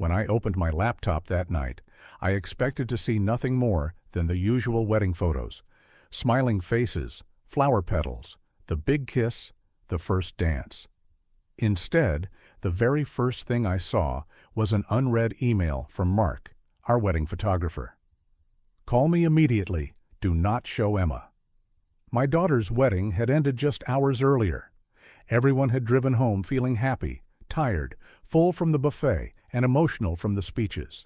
When I opened my laptop that night, I expected to see nothing more than the usual wedding photos: smiling faces, flower petals, the big kiss, the first dance. Instead, the very first thing I saw was an unread email from Mark, our wedding photographer. "Call me immediately. Do not show Emma." My daughter's wedding had ended just hours earlier. Everyone had driven home feeling happy, tired, full from the buffet, and emotional from the speeches.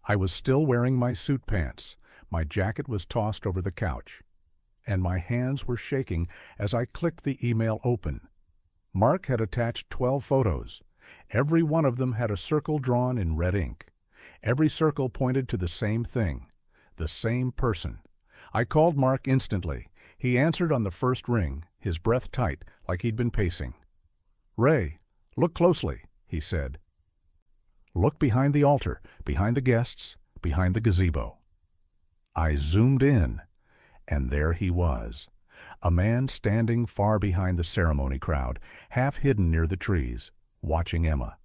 I was still wearing my suit pants. My jacket was tossed over the couch, and my hands were shaking as I clicked the email open. Mark had attached 12 photos. Every one of them had a circle drawn in red ink. Every circle pointed to the same thing, the same person. I called Mark instantly. He answered on the first ring, his breath tight, like he'd been pacing. "Ray, look closely," he said. "Look behind the altar, behind the guests, behind the gazebo." I zoomed in, and there he was, a man standing far behind the ceremony crowd, half hidden near the trees, watching Emma,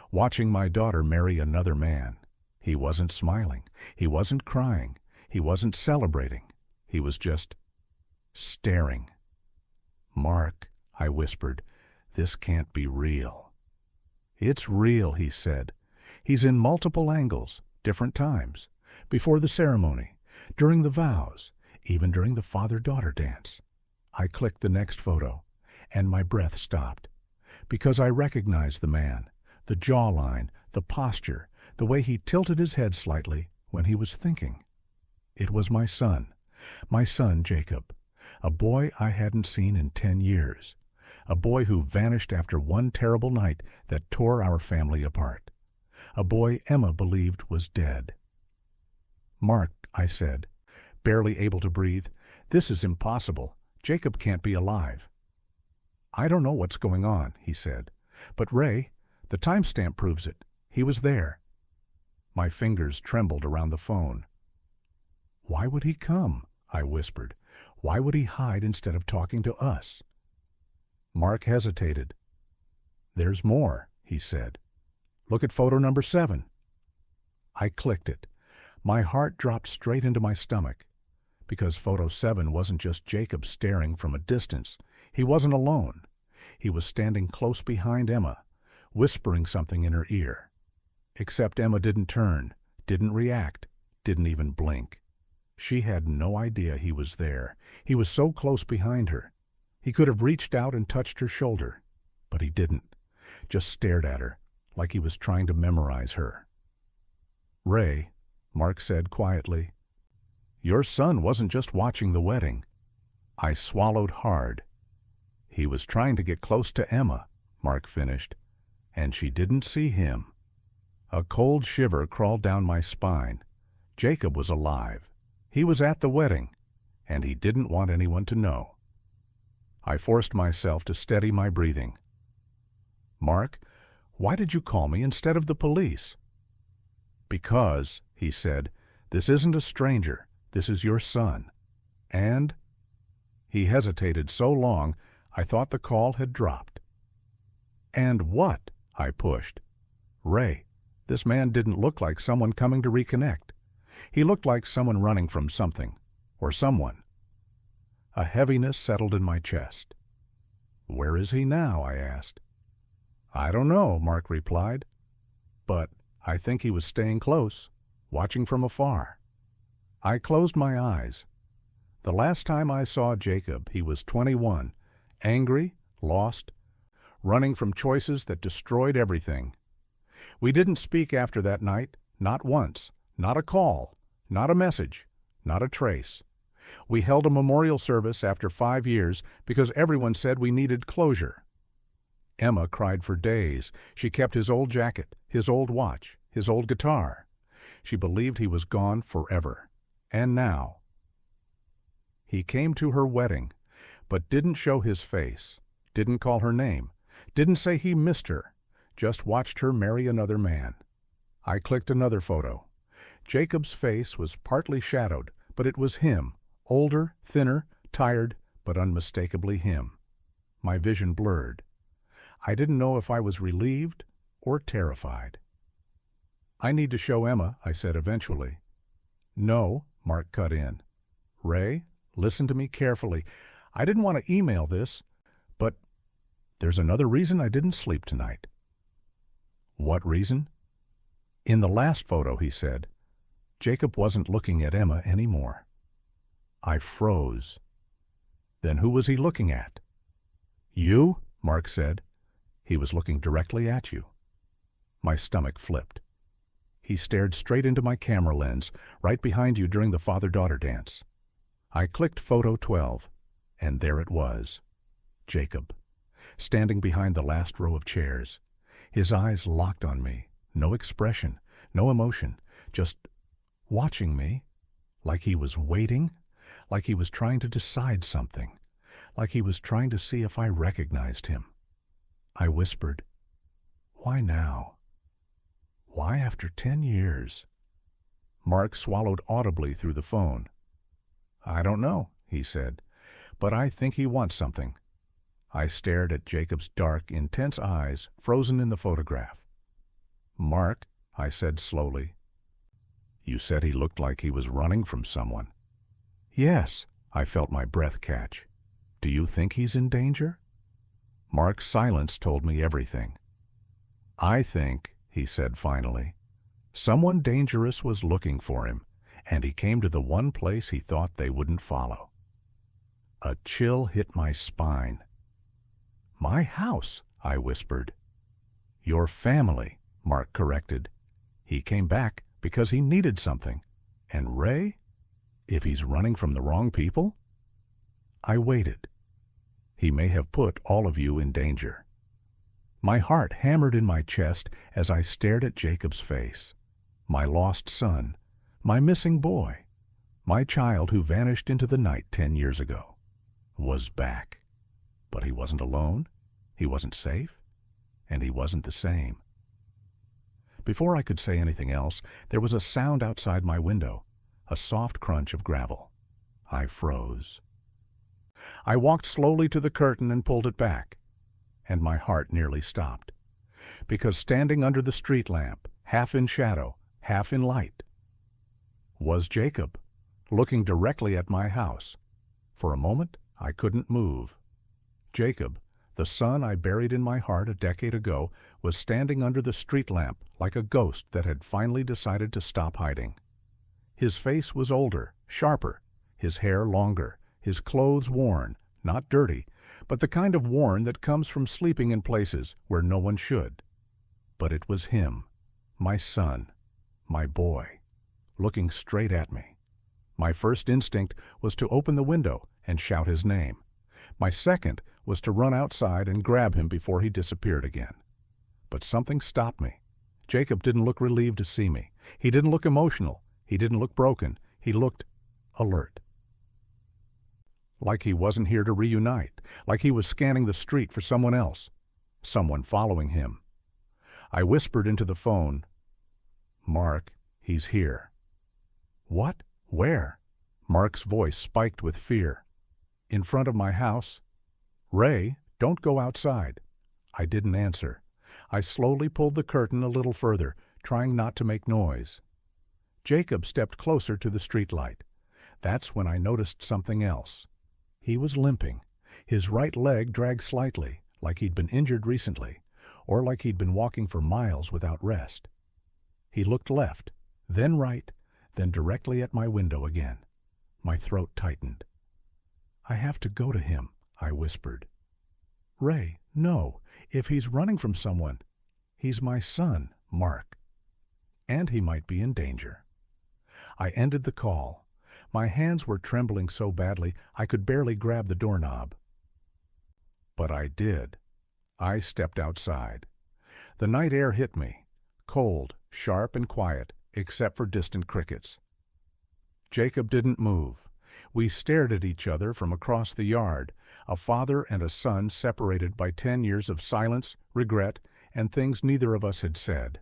watching my daughter marry another man. He wasn't smiling. He wasn't crying. He wasn't celebrating. He was just staring. "Mark," I whispered, "this can't be real." "It's real," he said. "He's in multiple angles, different times, before the ceremony, during the vows, even during the father-daughter dance." I clicked the next photo, and my breath stopped, because I recognized the man, the jawline, the posture, the way he tilted his head slightly when he was thinking. It was my son Jacob, a boy I hadn't seen in 10 years, a boy who vanished after one terrible night that tore our family apart, a boy Emma believed was dead. "Mark," I said, barely able to breathe, "this is impossible. Jacob can't be alive." "I don't know what's going on," he said, "but Ray, the timestamp proves it. He was there." My fingers trembled around the phone. "Why would he come?" I whispered. "Why would he hide instead of talking to us?" Mark hesitated. "There's more," he said. "Look at photo number 7. I clicked it. My heart dropped straight into my stomach, because photo 7 wasn't just Jacob staring from a distance. He wasn't alone. He was standing close behind Emma, whispering something in her ear. Except Emma didn't turn, didn't react, didn't even blink. She had no idea he was there. He was so close behind her. He could have reached out and touched her shoulder, but he didn't, just stared at her, like he was trying to memorize her. "Ray," Mark said quietly, "your son wasn't just watching the wedding." I swallowed hard. "He was trying to get close to Emma," Mark finished, "and she didn't see him." A cold shiver crawled down my spine. Jacob was alive. He was at the wedding, and he didn't want anyone to know. I forced myself to steady my breathing. "Mark, why did you call me instead of the police?" "Because," he said, "this isn't a stranger. This is your son. And—" He hesitated so long, I thought the call had dropped. "And what?" I pushed. "Ray, this man didn't look like someone coming to reconnect. He looked like someone running from something, or someone." A heaviness settled in my chest. "Where is he now?" I asked. "I don't know," Mark replied. "But I think he was staying close, watching from afar." I closed my eyes. The last time I saw Jacob, he was 21, angry, lost, running from choices that destroyed everything. We didn't speak after that night, not once, not a call, not a message, not a trace. We held a memorial service after 5 years because everyone said we needed closure. Emma cried for days. She kept his old jacket, his old watch, his old guitar. She believed he was gone forever. And now. He came to her wedding, but didn't show his face, didn't call her name, didn't say he missed her, just watched her marry another man. I clicked another photo. Jacob's face was partly shadowed, but it was him, older, thinner, tired, but unmistakably him. My vision blurred. I didn't know if I was relieved or terrified. "I need to show Emma," I said eventually. "No," Mark cut in. "Ray, listen to me carefully. I didn't want to email this, but there's another reason I didn't sleep tonight." "What reason?" "In the last photo," he said, "Jacob wasn't looking at Emma anymore." I froze. "Then who was he looking at?" "You," Mark said. "He was looking directly at you." My stomach flipped. "He stared straight into my camera lens, right behind you during the father-daughter dance." I clicked photo 12, and there it was. Jacob, standing behind the last row of chairs, his eyes locked on me, no expression, no emotion, just watching me, like he was waiting, like he was trying to decide something, like he was trying to see if I recognized him. I whispered, "Why now? Why after 10 years?" Mark swallowed audibly through the phone. "I don't know," he said, "but I think he wants something." I stared at Jacob's dark, intense eyes, frozen in the photograph. "Mark," I said slowly, "you said he looked like he was running from someone." "Yes," I felt my breath catch. "Do you think he's in danger?" Mark's silence told me everything. "I think," he said finally, "someone dangerous was looking for him, and he came to the one place he thought they wouldn't follow." A chill hit my spine. "My house," I whispered. "Your family," Mark corrected. "He came back because he needed something. And Ray? If he's running from the wrong people?" I waited. "He may have put all of you in danger." My heart hammered in my chest as I stared at Jacob's face. My lost son, my missing boy, my child who vanished into the night 10 years ago, was back. But he wasn't alone, he wasn't safe, and he wasn't the same. Before I could say anything else, there was a sound outside my window, a soft crunch of gravel. I froze. I walked slowly to the curtain and pulled it back, and my heart nearly stopped, because standing under the street lamp, half in shadow, half in light, was Jacob, looking directly at my house. For a moment, I couldn't move. Jacob, the son I buried in my heart a decade ago, was standing under the street lamp like a ghost that had finally decided to stop hiding. His face was older, sharper, his hair longer, his clothes worn, not dirty, but the kind of worn that comes from sleeping in places where no one should. But it was him, my son, my boy, looking straight at me. My first instinct was to open the window and shout his name. My second was to run outside and grab him before he disappeared again. But something stopped me. Jacob didn't look relieved to see me. He didn't look emotional. He didn't look broken. He looked alert. Like he wasn't here to reunite, like he was scanning the street for someone else, someone following him. I whispered into the phone, "Mark, he's here." "What? Where?" Mark's voice spiked with fear. "In front of my house." "Ray, don't go outside." I didn't answer. I slowly pulled the curtain a little further, trying not to make noise. Jacob stepped closer to the streetlight. That's when I noticed something else. He was limping. His right leg dragged slightly, like he'd been injured recently, or like he'd been walking for miles without rest. He looked left, then right, then directly at my window again. My throat tightened. "I have to go to him," I whispered. "Ray, no. If he's running from someone, he's my son, Mark. And he might be in danger." I ended the call. My hands were trembling so badly I could barely grab the doorknob. But I did. I stepped outside. The night air hit me, cold, sharp, and quiet, except for distant crickets. Jacob didn't move. We stared at each other from across the yard, a father and a son separated by 10 years of silence, regret, and things neither of us had said.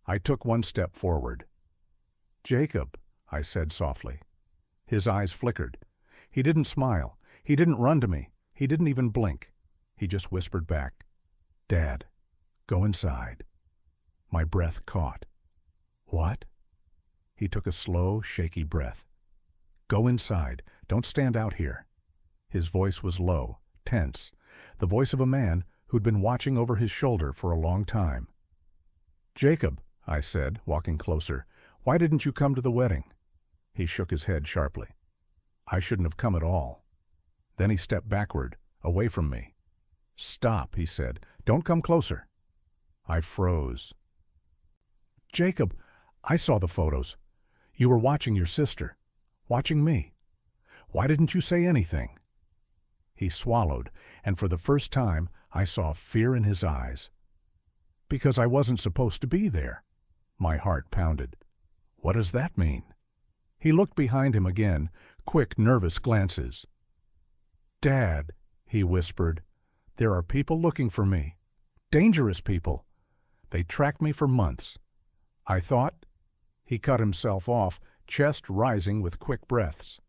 I took one step forward. "Jacob," I said softly. His eyes flickered. He didn't smile. He didn't run to me. He didn't even blink. He just whispered back, "Dad, go inside." My breath caught. What? He took a slow, shaky breath. Go inside. Don't stand out here. His voice was low, tense, the voice of a man who'd been watching over his shoulder for a long time. Jacob, I said, walking closer, why didn't you come to the wedding? He shook his head sharply. I shouldn't have come at all. Then he stepped backward, away from me. Stop, he said. Don't come closer. I froze. Jacob, I saw the photos. You were watching your sister, watching me. Why didn't you say anything? He swallowed, and for the first time I saw fear in his eyes. Because I wasn't supposed to be there. My heart pounded. What does that mean? He looked behind him again, quick, nervous glances. Dad, he whispered, there are people looking for me. Dangerous people. They tracked me for months. I thought... He cut himself off, chest rising with quick breaths.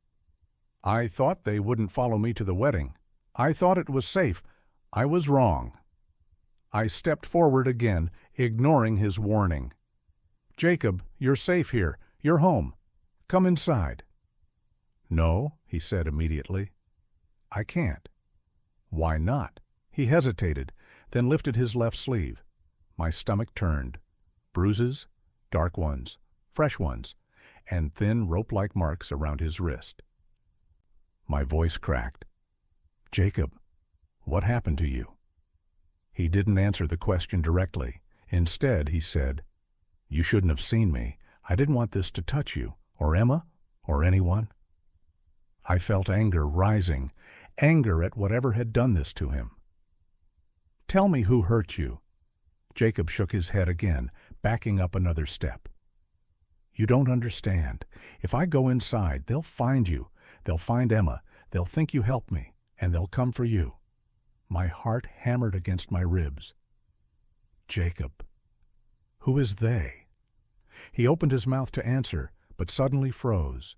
I thought they wouldn't follow me to the wedding. I thought it was safe. I was wrong. I stepped forward again, ignoring his warning. Jacob, you're safe here. You're home. Come inside. No, he said immediately. I can't. Why not? He hesitated, then lifted his left sleeve. My stomach turned. Bruises, dark ones, fresh ones, and thin rope-like marks around his wrist. My voice cracked. Jacob, what happened to you? He didn't answer the question directly. Instead, he said, You shouldn't have seen me. I didn't want this to touch you, or Emma, or anyone. I felt anger rising, anger at whatever had done this to him. Tell me who hurt you. Jacob shook his head again, backing up another step. You don't understand. If I go inside, they'll find you. They'll find Emma. They'll think you helped me, and they'll come for you. My heart hammered against my ribs. Jacob. Who is they? He opened his mouth to answer, but suddenly froze.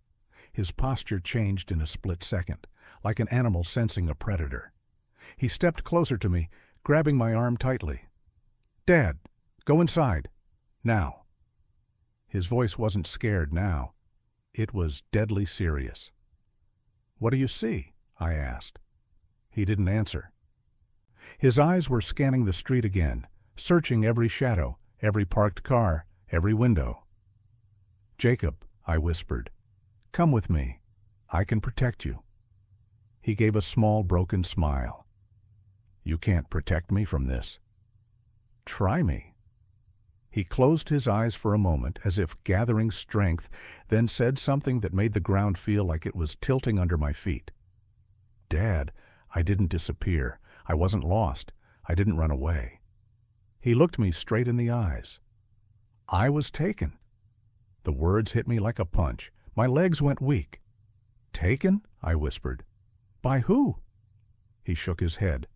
His posture changed in a split second, like an animal sensing a predator. He stepped closer to me, grabbing my arm tightly. Dad, go inside. Now. His voice wasn't scared now. It was deadly serious. What do you see? I asked. He didn't answer. His eyes were scanning the street again, searching every shadow, every parked car, every window. Jacob, I whispered, come with me. I can protect you. He gave a small, broken smile. You can't protect me from this. Try me. He closed his eyes for a moment, as if gathering strength, then said something that made the ground feel like it was tilting under my feet. Dad, I didn't disappear. I wasn't lost. I didn't run away. He looked me straight in the eyes. I was taken. The words hit me like a punch. My legs went weak. Taken? I whispered. By who? He shook his head.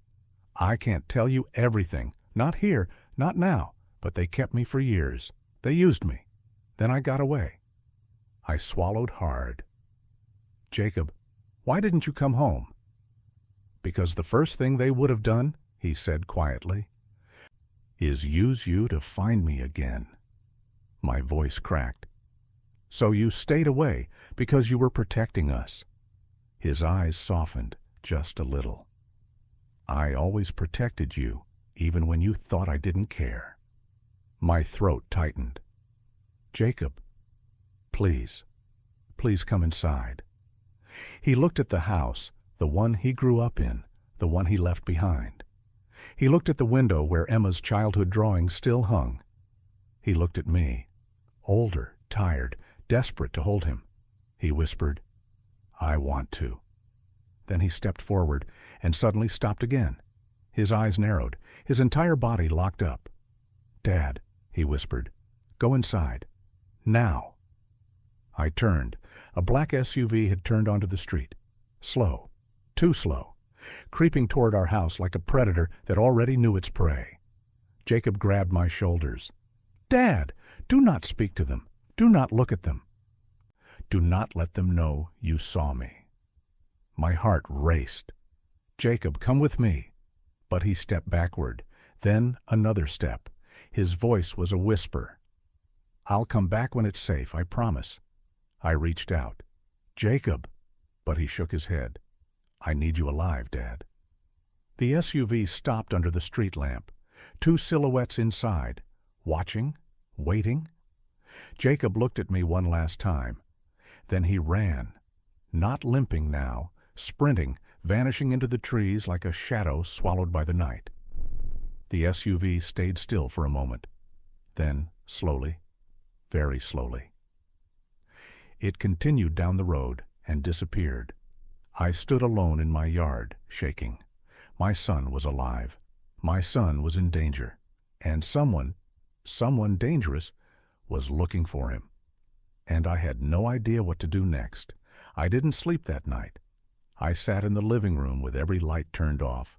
I can't tell you everything. Not here, not now. But they kept me for years. They used me. Then I got away. I swallowed hard. Jacob, why didn't you come home? Because the first thing they would have done, he said quietly, is use you to find me again. My voice cracked. So you stayed away because you were protecting us. His eyes softened just a little. I always protected you, even when you thought I didn't care. My throat tightened. Jacob, please come inside. He looked at the house, the one he grew up in, the one he left behind. He looked at the window where Emma's childhood drawing still hung. He looked at me, older, tired, desperate to hold him. He whispered, I want to. Then he stepped forward and suddenly stopped again. His eyes narrowed, his entire body locked up. Dad, he whispered, go inside. Now. I turned. A black SUV had turned onto the street. Slow. Too slow. Creeping toward our house like a predator that already knew its prey. Jacob grabbed my shoulders. Dad, do not speak to them. Do not look at them. Do not let them know you saw me. My heart raced. Jacob, come with me. But he stepped backward, then another step. His voice was a whisper. I'll come back when it's safe, I promise. I reached out. Jacob! But he shook his head. I need you alive, Dad. The SUV stopped under the street lamp. 2 silhouettes inside, watching, waiting. Jacob looked at me one last time. Then he ran, not limping now, sprinting, vanishing into the trees like a shadow swallowed by the night. The SUV stayed still for a moment. Then, slowly, very slowly, it continued down the road and disappeared. I stood alone in my yard, shaking. My son was alive. My son was in danger. And someone dangerous, was looking for him. And I had no idea what to do next. I didn't sleep that night. I sat in the living room with every light turned off,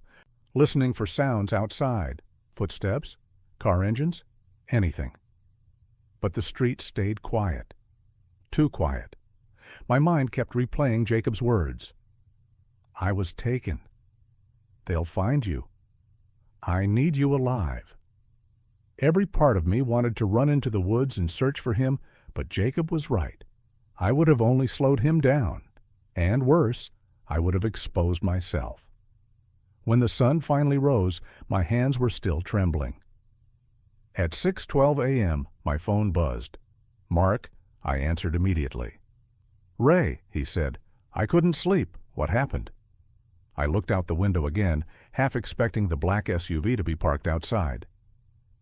listening for sounds outside, footsteps, car engines, anything. But the street stayed quiet. Too quiet. My mind kept replaying Jacob's words. I was taken. They'll find you. I need you alive. Every part of me wanted to run into the woods and search for him, but Jacob was right. I would have only slowed him down. And worse, I would have exposed myself. When the sun finally rose, my hands were still trembling. At 6:12 a.m., my phone buzzed. Mark, I answered immediately. Ray, he said, I couldn't sleep. What happened? I looked out the window again, half expecting the black SUV to be parked outside.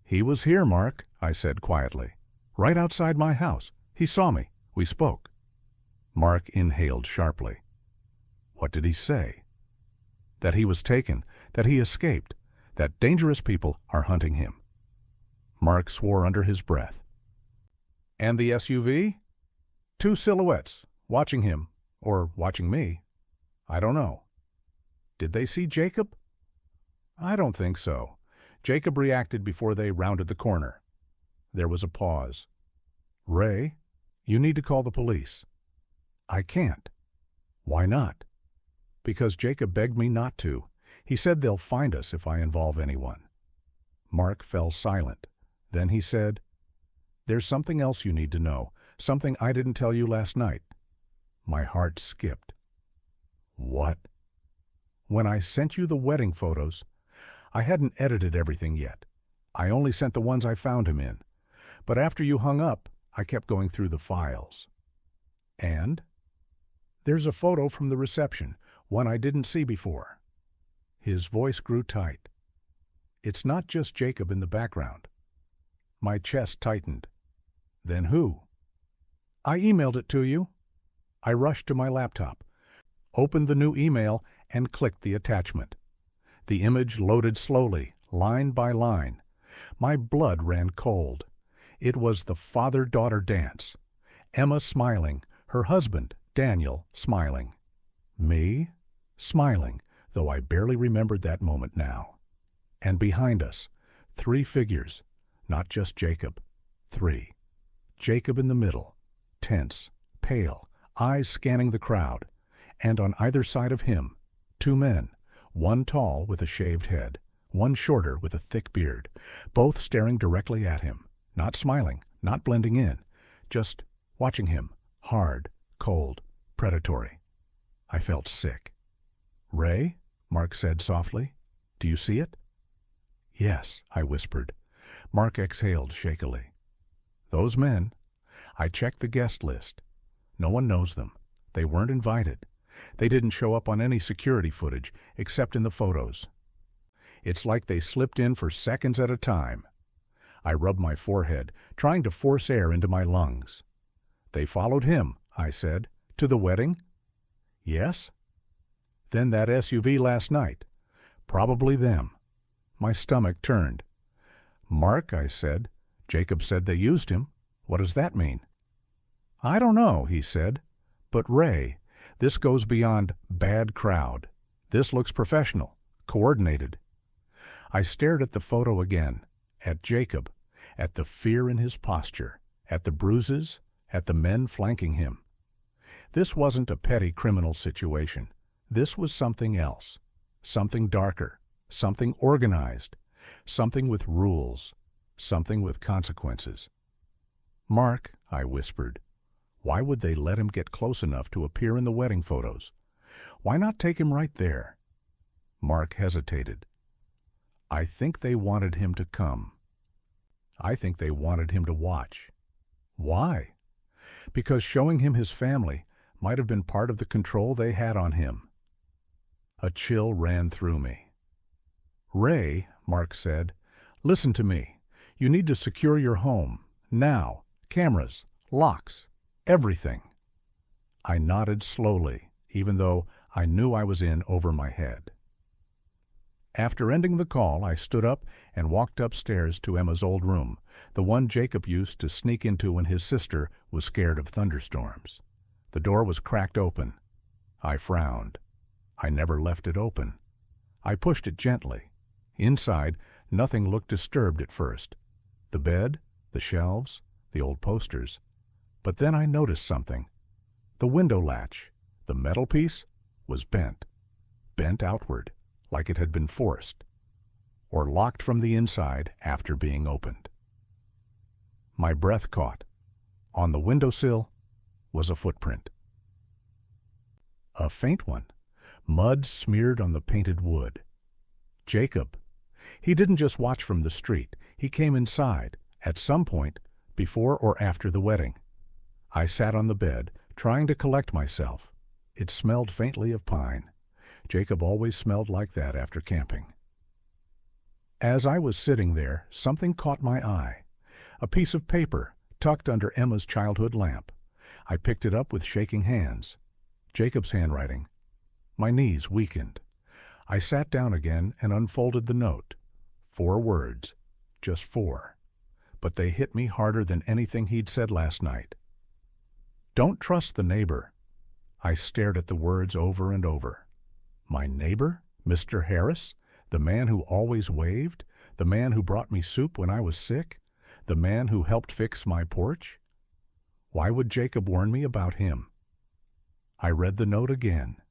He was here, Mark, I said quietly. Right outside my house. He saw me. We spoke. Mark inhaled sharply. What did he say? That he was taken, that he escaped, that dangerous people are hunting him. Mark swore under his breath. And the SUV? 2 silhouettes, watching him, or watching me. I don't know. Did they see Jacob? I don't think so. Jacob reacted before they rounded the corner. There was a pause. Ray, you need to call the police. I can't. Why not? Because Jacob begged me not to. He said they'll find us if I involve anyone. Mark fell silent. Then he said, There's something else you need to know, something I didn't tell you last night. My heart skipped. What? When I sent you the wedding photos, I hadn't edited everything yet. I only sent the ones I found him in. But after you hung up, I kept going through the files. And? There's a photo from the reception, one I didn't see before. His voice grew tight. It's not just Jacob in the background. My chest tightened. Then who? I emailed it to you. I rushed to my laptop, opened the new email, and clicked the attachment. The image loaded slowly, line by line. My blood ran cold. It was the father-daughter dance. Emma smiling, her husband, Daniel, smiling. Me? Smiling, though I barely remembered that moment now. And behind us, 3 figures, not just Jacob. 3. Jacob in the middle, tense, pale, eyes scanning the crowd. And on either side of him, 2 men, one tall with a shaved head, one shorter with a thick beard, both staring directly at him, not smiling, not blending in, just watching him, hard, cold, predatory. I felt sick. Ray? Mark said softly. Do you see it? Yes, I whispered. Mark exhaled shakily. Those men. I checked the guest list. No one knows them. They weren't invited. They didn't show up on any security footage, except in the photos. It's like they slipped in for seconds at a time. I rubbed my forehead, trying to force air into my lungs. They followed him, I said. To the wedding? Yes. Then that SUV last night. Probably them. My stomach turned. Mark, I said. Jacob said they used him. What does that mean? I don't know, he said. But Ray, this goes beyond bad crowd. This looks professional, coordinated. I stared at the photo again, at Jacob, at the fear in his posture, at the bruises, at the men flanking him. This wasn't a petty criminal situation. This was something else, something darker, something organized, something with rules, something with consequences. "Mark," I whispered, "why would they let him get close enough to appear in the wedding photos? Why not take him right there?" Mark hesitated. "I think they wanted him to come. I think they wanted him to watch." "Why?" "Because showing him his family might have been part of the control they had on him." A chill ran through me. "Ray," Mark said, "listen to me. You need to secure your home. Now. Cameras, locks, everything." I nodded slowly, even though I knew I was in over my head. After ending the call, I stood up and walked upstairs to Emma's old room, the one Jacob used to sneak into when his sister was scared of thunderstorms. The door was cracked open. I frowned. I never left it open. I pushed it gently. Inside, nothing looked disturbed at first. The bed, the shelves, the old posters. But then I noticed something. The window latch, the metal piece, was bent. Bent outward, like it had been forced, or locked from the inside after being opened. My breath caught. On the windowsill was a footprint. A faint one, mud smeared on the painted wood. Jacob. He didn't just watch from the street. He came inside, at some point, before or after the wedding. I sat on the bed, trying to collect myself. It smelled faintly of pine. Jacob always smelled like that after camping. As I was sitting there, something caught my eye. A piece of paper, tucked under Emma's childhood lamp. I picked it up with shaking hands. Jacob's handwriting. My knees weakened. I sat down again and unfolded the note. 4 words. Just 4. But they hit me harder than anything he'd said last night. "Don't trust the neighbor." I stared at the words over and over. My neighbor? Mr. Harris? The man who always waved? The man who brought me soup when I was sick? The man who helped fix my porch? Why would Jacob warn me about him? I read the note again.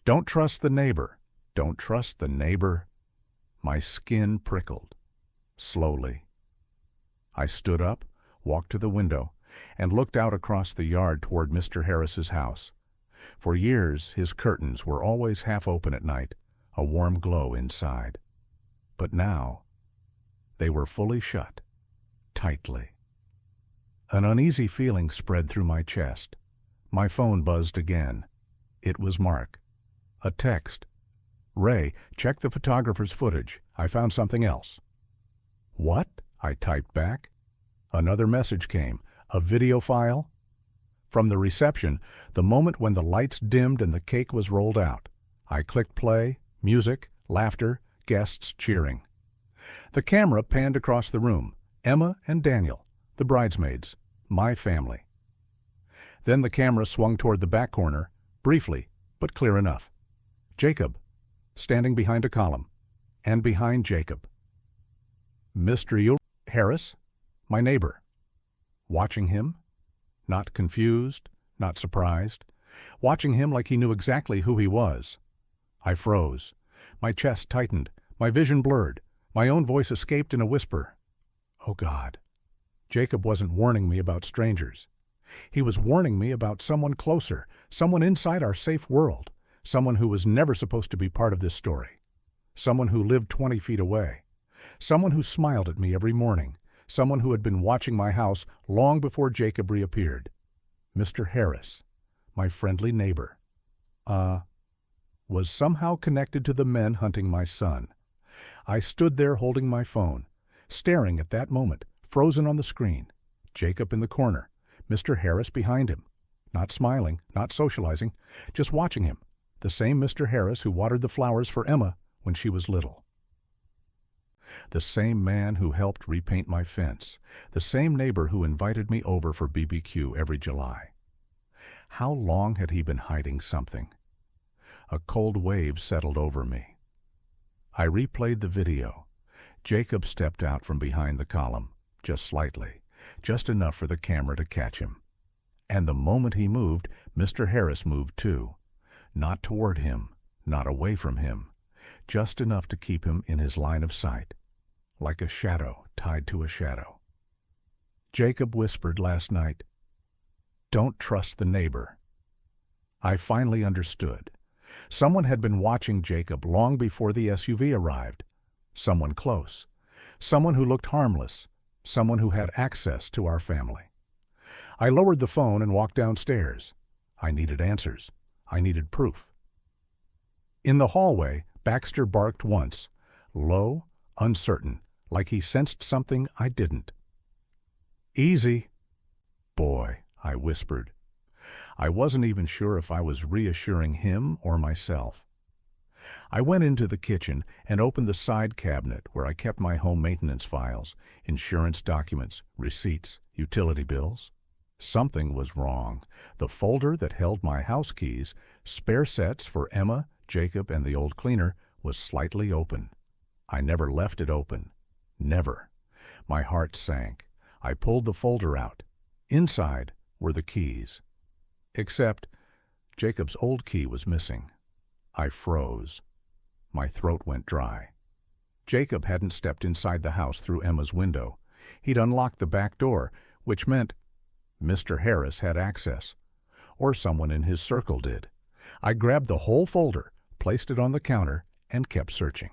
"Don't trust the neighbor. Don't trust the neighbor." My skin prickled. Slowly. I stood up, walked to the window, and looked out across the yard toward Mr. Harris's house. For years, his curtains were always half open at night, a warm glow inside. But now, they were fully shut, tightly. An uneasy feeling spread through my chest. My phone buzzed again. It was Mark. A text. "Ray, check the photographer's footage. I found something else." "What?" I typed back. Another message came. A video file? From the reception, the moment when the lights dimmed and the cake was rolled out. I clicked play, music, laughter, guests cheering. The camera panned across the room. Emma and Daniel, the bridesmaids, my family. Then the camera swung toward the back corner, briefly, but clear enough. Jacob, standing behind a column, and behind Jacob. Mr. Harris, my neighbor. Watching him, not confused, not surprised, watching him like he knew exactly who he was. I froze. My chest tightened, my vision blurred, my own voice escaped in a whisper. Oh God. Jacob wasn't warning me about strangers. He was warning me about someone closer, someone inside our safe world, someone who was never supposed to be part of this story, someone who lived 20 feet away, someone who smiled at me every morning, someone who had been watching my house long before Jacob reappeared. Mr. Harris, my friendly neighbor, was somehow connected to the men hunting my son. I stood there holding my phone, staring at that moment, frozen on the screen. Jacob in the corner, Mr. Harris behind him, not smiling, not socializing, just watching him, the same Mr. Harris who watered the flowers for Emma when she was little. The same man who helped repaint my fence, the same neighbor who invited me over for BBQ every July. How long had he been hiding something? A cold wave settled over me. I replayed the video. Jacob stepped out from behind the column, just slightly, just enough for the camera to catch him. And the moment he moved, Mr. Harris moved too. Not toward him, not away from him, just enough to keep him in his line of sight, like a shadow tied to a shadow. Jacob whispered last night, "Don't trust the neighbor." I finally understood. Someone had been watching Jacob long before the SUV arrived. Someone close. Someone who looked harmless. Someone who had access to our family. I lowered the phone and walked downstairs. I needed answers. I needed proof. In the hallway, Baxter barked once, low, uncertain, like he sensed something I didn't. "Easy." "Boy," I whispered. I wasn't even sure if I was reassuring him or myself. I went into the kitchen and opened the side cabinet where I kept my home maintenance files, insurance documents, receipts, utility bills. Something was wrong. The folder that held my house keys, spare sets for Emma, Jacob, and the old cleaner, was slightly open. I never left it open. Never. My heart sank. I pulled the folder out. Inside were the keys. Except Jacob's old key was missing. I froze. My throat went dry. Jacob hadn't stepped inside the house through Emma's window. He'd unlocked the back door, which meant Mr. Harris had access. Or someone in his circle did. I grabbed the whole folder, placed it on the counter, and kept searching.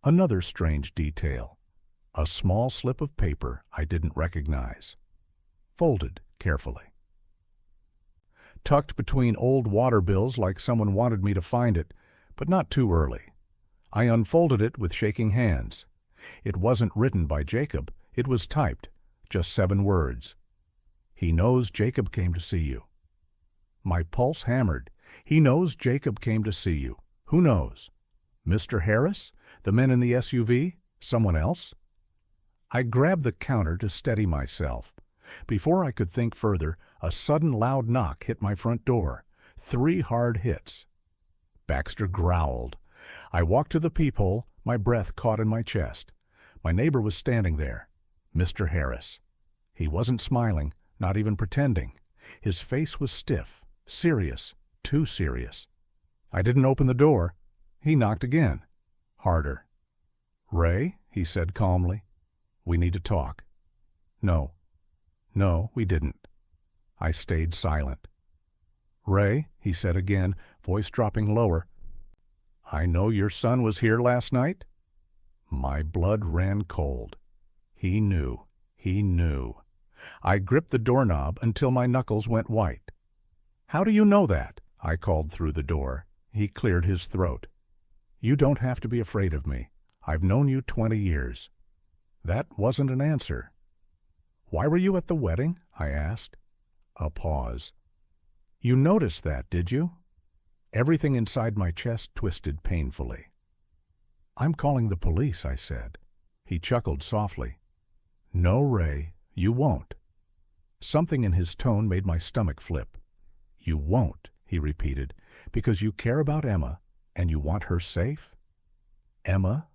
Another strange detail. A small slip of paper I didn't recognize. Folded carefully. Tucked between old water bills like someone wanted me to find it, but not too early. I unfolded it with shaking hands. It wasn't written by Jacob. It was typed. Just 7 words. "He knows Jacob came to see you." My pulse hammered. He knows Jacob came to see you. Who knows? Mr. Harris? The men in the SUV? Someone else? I grabbed the counter to steady myself. Before I could think further, a sudden loud knock hit my front door. 3 hard hits. Baxter growled. I walked to the peephole, my breath caught in my chest. My neighbor was standing there. Mr. Harris. He wasn't smiling, not even pretending. His face was stiff, serious, too serious. I didn't open the door. He knocked again. Harder. "Ray," he said calmly, "we need to talk." No, we didn't. I stayed silent. "Ray," he said again, voice dropping lower, "I know your son was here last night?" My blood ran cold. He knew. I gripped the doorknob until my knuckles went white. "How do you know that?" I called through the door. He cleared his throat. "You don't have to be afraid of me. I've known you 20 years. That wasn't an answer. "Why were you at the wedding?" I asked. A pause. "You noticed that, did you?" Everything inside my chest twisted painfully. "I'm calling the police," I said. He chuckled softly. "No, Ray, you won't." Something in his tone made my stomach flip. "You won't," he repeated, "because you care about Emma and you want her safe?" Emma?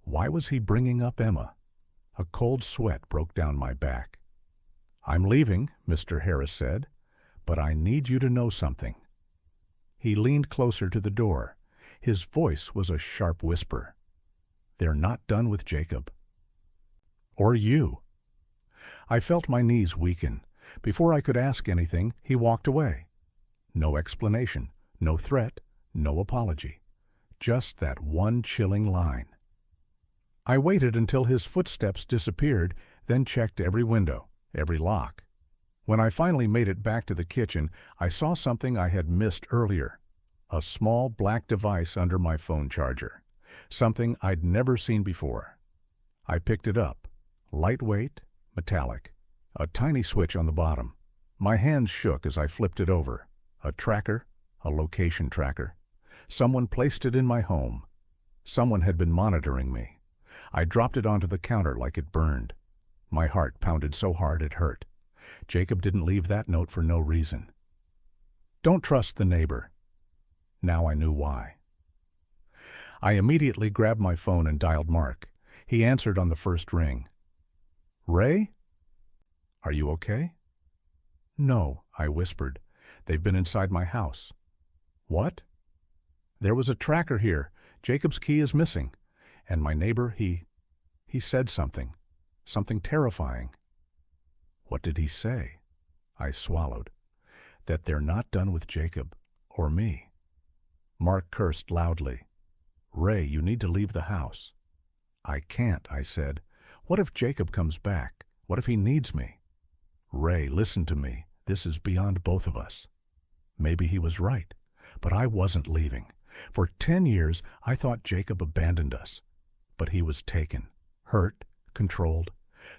Why was he bringing up Emma? A cold sweat broke down my back. "I'm leaving," Mr. Harris said, "but I need you to know something." He leaned closer to the door. His voice was a sharp whisper. "They're not done with Jacob. Or you." I felt my knees weaken. Before I could ask anything, he walked away. No explanation, no threat, no apology. Just that one chilling line. I waited until his footsteps disappeared, then checked every window, every lock. When I finally made it back to the kitchen, I saw something I had missed earlier. A small black device under my phone charger. Something I'd never seen before. I picked it up. Lightweight, metallic. A tiny switch on the bottom. My hands shook as I flipped it over. A tracker, a location tracker. Someone placed it in my home. Someone had been monitoring me. I dropped it onto the counter like it burned. My heart pounded so hard it hurt. Jacob didn't leave that note for no reason. "Don't trust the neighbor." Now I knew why. I immediately grabbed my phone and dialed Mark. He answered on the first ring. "Ray? Are you okay?" "No," I whispered. "They've been inside my house." "What?" "There was a tracker here. Jacob's key is missing. And my neighbor, he said something terrifying." What did he say? I swallowed. That they're not done with Jacob or me. Mark cursed loudly. Ray, you need to leave the house. I can't, I said. What if Jacob comes back? What if he needs me? Ray, listen to me. This is beyond both of us. Maybe he was right, but I wasn't leaving. For 10 years, I thought Jacob abandoned us. But he was taken, hurt, controlled,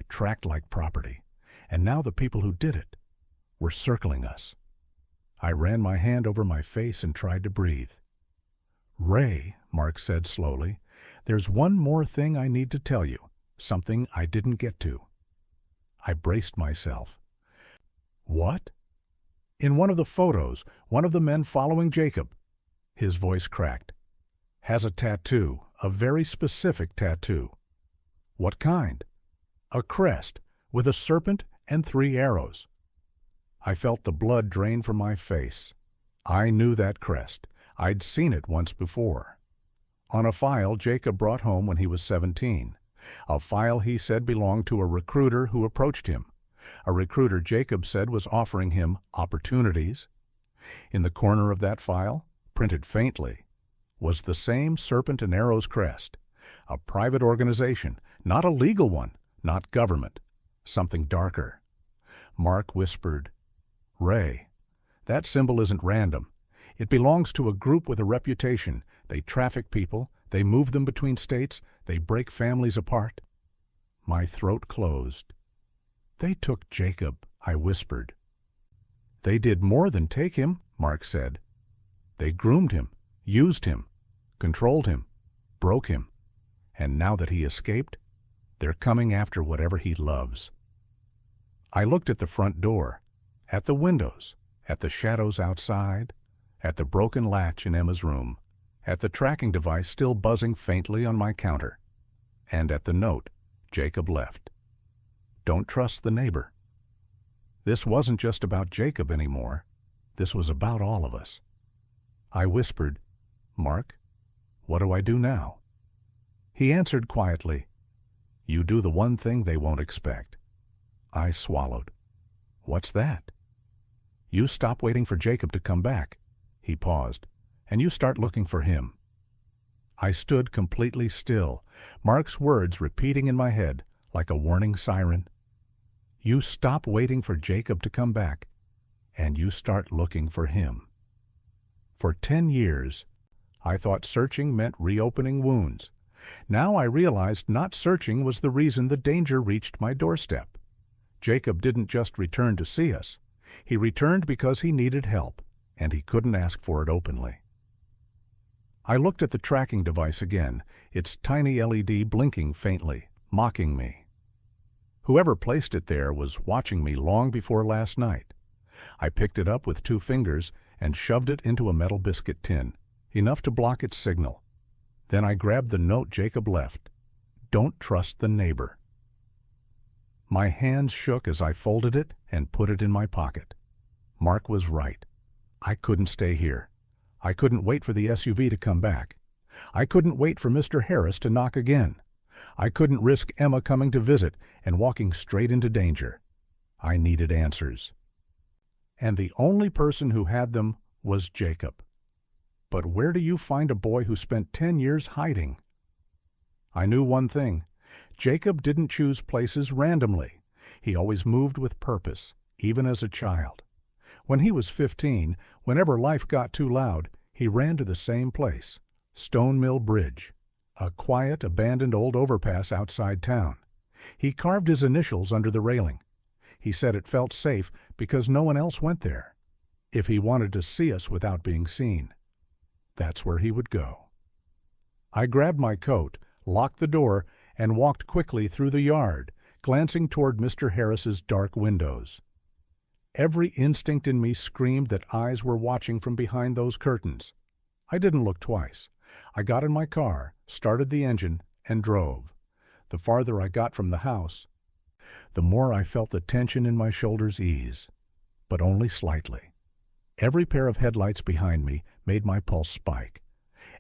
tracked like property. And now the people who did it were circling us. I ran my hand over my face and tried to breathe. Ray, Mark said slowly, there's one more thing I need to tell you, something I didn't get to. I braced myself. What? In one of the photos, one of the men following Jacob, his voice cracked, has a tattoo, a very specific tattoo. What kind? A crest with a serpent and 3 arrows. I felt the blood drain from my face. I knew that crest. I'd seen it once before. On a file Jacob brought home when he was 17. A file he said belonged to a recruiter who approached him. A recruiter Jacob said was offering him opportunities. In the corner of that file, printed faintly, was the same serpent and arrows crest. A private organization, not a legal one, not government, something darker. Mark whispered, Ray, that symbol isn't random. It belongs to a group with a reputation. They traffic people, they move them between states, they break families apart. My throat closed. They took Jacob, I whispered. They did more than take him, Mark said. They groomed him, used him, controlled him, broke him. And now that he escaped, they're coming after whatever he loves. I looked at the front door, at the windows, at the shadows outside, at the broken latch in Emma's room, at the tracking device still buzzing faintly on my counter, and at the note Jacob left. Don't trust the neighbor. This wasn't just about Jacob anymore. This was about all of us. I whispered, Mark, what do I do now? He answered quietly, you do the one thing they won't expect. I swallowed. What's that? You stop waiting for Jacob to come back. He paused. And you start looking for him. I stood completely still, Mark's words repeating in my head like a warning siren. You stop waiting for Jacob to come back, and you start looking for him. For 10 years, I thought searching meant reopening wounds. Now I realized not searching was the reason the danger reached my doorstep. Jacob didn't just return to see us. He returned because he needed help, and he couldn't ask for it openly. I looked at the tracking device again, its tiny LED blinking faintly, mocking me. Whoever placed it there was watching me long before last night. I picked it up with 2 fingers and shoved it into a metal biscuit tin, enough to block its signal. Then I grabbed the note Jacob left. Don't trust the neighbor. My hands shook as I folded it and put it in my pocket. Mark was right. I couldn't stay here. I couldn't wait for the SUV to come back. I couldn't wait for Mr. Harris to knock again. I couldn't risk Emma coming to visit and walking straight into danger. I needed answers. And the only person who had them was Jacob. But where do you find a boy who spent 10 years hiding? I knew one thing. Jacob didn't choose places randomly. He always moved with purpose, even as a child. When he was 15, whenever life got too loud, he ran to the same place, Stone Mill Bridge, a quiet, abandoned old overpass outside town. He carved his initials under the railing. He said it felt safe because no one else went there. If he wanted to see us without being seen, that's where he would go. I grabbed my coat, locked the door, and walked quickly through the yard, glancing toward Mr. Harris's dark windows. Every instinct in me screamed that eyes were watching from behind those curtains. I didn't look twice. I got in my car, started the engine, and drove. The farther I got from the house, the more I felt the tension in my shoulders ease, but only slightly. Every pair of headlights behind me made my pulse spike.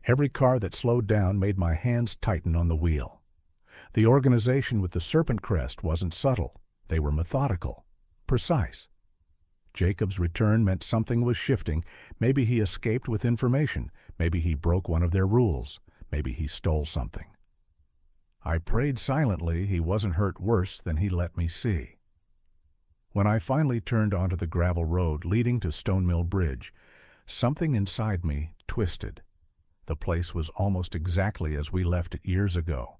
Every car that slowed down made my hands tighten on the wheel. The organization with the serpent crest wasn't subtle. They were methodical. precise. Jacob's return meant something was shifting. Maybe he escaped with information. Maybe he broke one of their rules. Maybe he stole something. I prayed silently he wasn't hurt worse than he let me see. When I finally turned onto the gravel road leading to Stone Mill Bridge, something inside me twisted. The place was almost exactly as we left it years ago.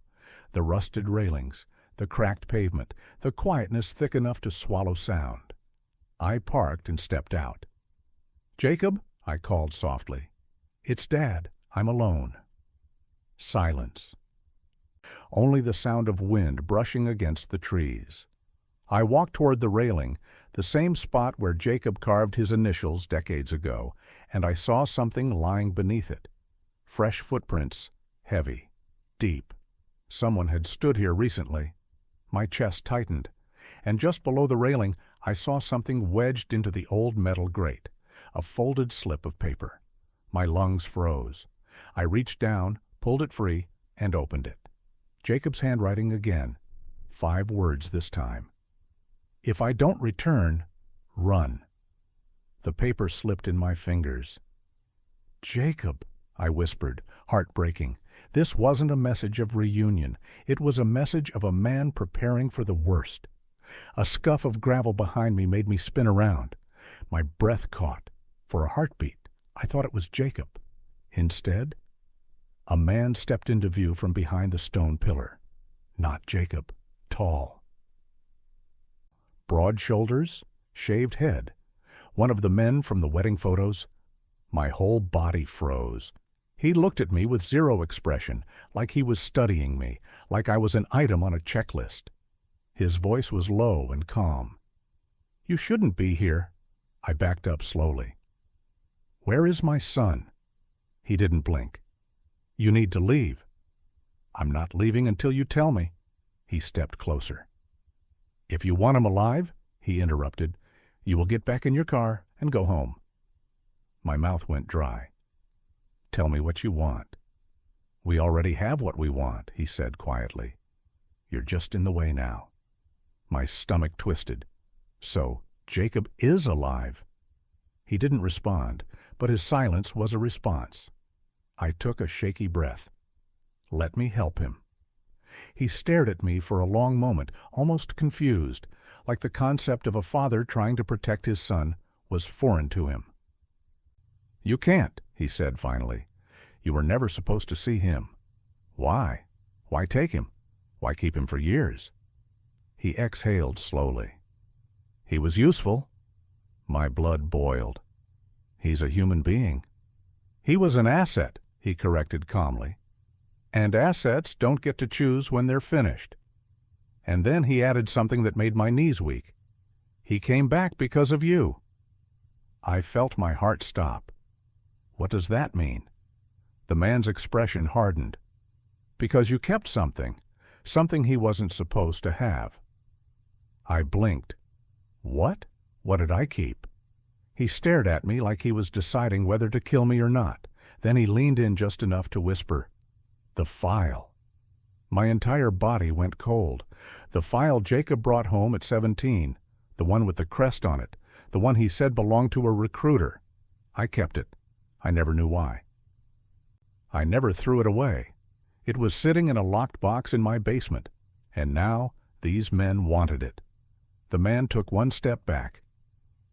The rusted railings, the cracked pavement, the quietness thick enough to swallow sound. I parked and stepped out. "Jacob," I called softly. "It's Dad. I'm alone." Silence. Only the sound of wind brushing against the trees. I walked toward the railing, the same spot where Jacob carved his initials decades ago, and I saw something lying beneath it. Fresh footprints, heavy, deep. Someone had stood here recently. My chest tightened, and just below the railing I saw something wedged into the old metal grate, a folded slip of paper. My lungs froze. I reached down, pulled it free, and opened it. Jacob's handwriting again. 5 words this time. "If I don't return, run." The paper slipped in my fingers. "Jacob," I whispered, heartbreaking. This wasn't a message of reunion. It was a message of a man preparing for the worst. A scuff of gravel behind me made me spin around. My breath caught. For a heartbeat, I thought it was Jacob. Instead, a man stepped into view from behind the stone pillar. Not Jacob. Tall. Broad shoulders, shaved head. One of the men from the wedding photos. My whole body froze. He looked at me with zero expression, like he was studying me, like I was an item on a checklist. His voice was low and calm. "You shouldn't be here." I backed up slowly. "Where is my son?" He didn't blink. "You need to leave." "I'm not leaving until you tell me." He stepped closer. "If you want him alive," he interrupted, "you will get back in your car and go home." My mouth went dry. "Tell me what you want." "We already have what we want," he said quietly. "You're just in the way now." My stomach twisted. So, Jacob is alive. He didn't respond, but his silence was a response. I took a shaky breath. Let me help him. He stared at me for a long moment, almost confused, like the concept of a father trying to protect his son was foreign to him. "You can't," he said finally. "You were never supposed to see him." "Why? Why take him? Why keep him for years?" He exhaled slowly. "He was useful." My blood boiled. "He's a human being." "He was an asset," he corrected calmly. "And assets don't get to choose when they're finished." And then he added something that made my knees weak. "He came back because of you." I felt my heart stop. What does that mean? The man's expression hardened. "Because you kept something he wasn't supposed to have." I blinked. What? What did I keep? He stared at me like he was deciding whether to kill me or not. Then he leaned in just enough to whisper, "The file." My entire body went cold. The file Jacob brought home at 17, the one with the crest on it, the one he said belonged to a recruiter. I kept it. I never knew why. I never threw it away. It was sitting in a locked box in my basement, and now these men wanted it. The man took one step back.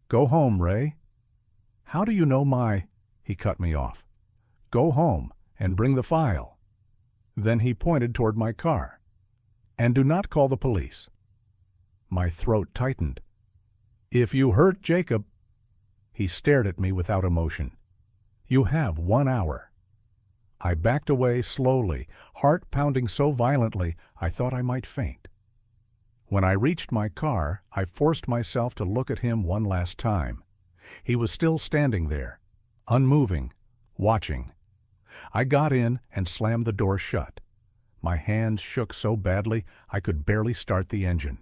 "Go home, Ray." "How do you know my—" He cut me off. "Go home and bring the file." Then he pointed toward my car. "And do not call the police." My throat tightened. "If you hurt Jacob—" He stared at me without emotion. "You have 1 hour." I backed away slowly, heart pounding so violently I thought I might faint. When I reached my car, I forced myself to look at him one last time. He was still standing there, unmoving, watching. I got in and slammed the door shut. My hands shook so badly I could barely start the engine.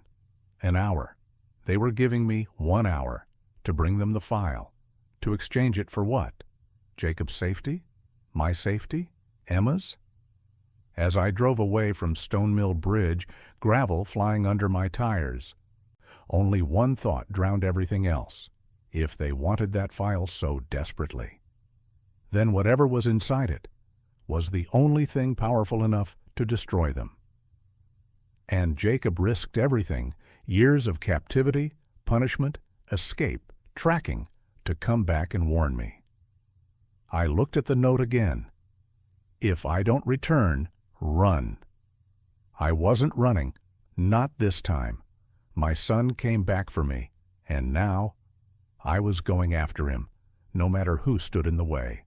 An hour. They were giving me 1 hour to bring them the file. To exchange it for what? Jacob's safety? My safety? Emma's? As I drove away from Stone Mill Bridge, gravel flying under my tires. Only one thought drowned everything else. If they wanted that file so desperately, then whatever was inside it was the only thing powerful enough to destroy them. And Jacob risked everything, years of captivity, punishment, escape, tracking, to come back and warn me. I looked at the note again. If I don't return, run. I wasn't running, not this time. My son came back for me, and now I was going after him, no matter who stood in the way.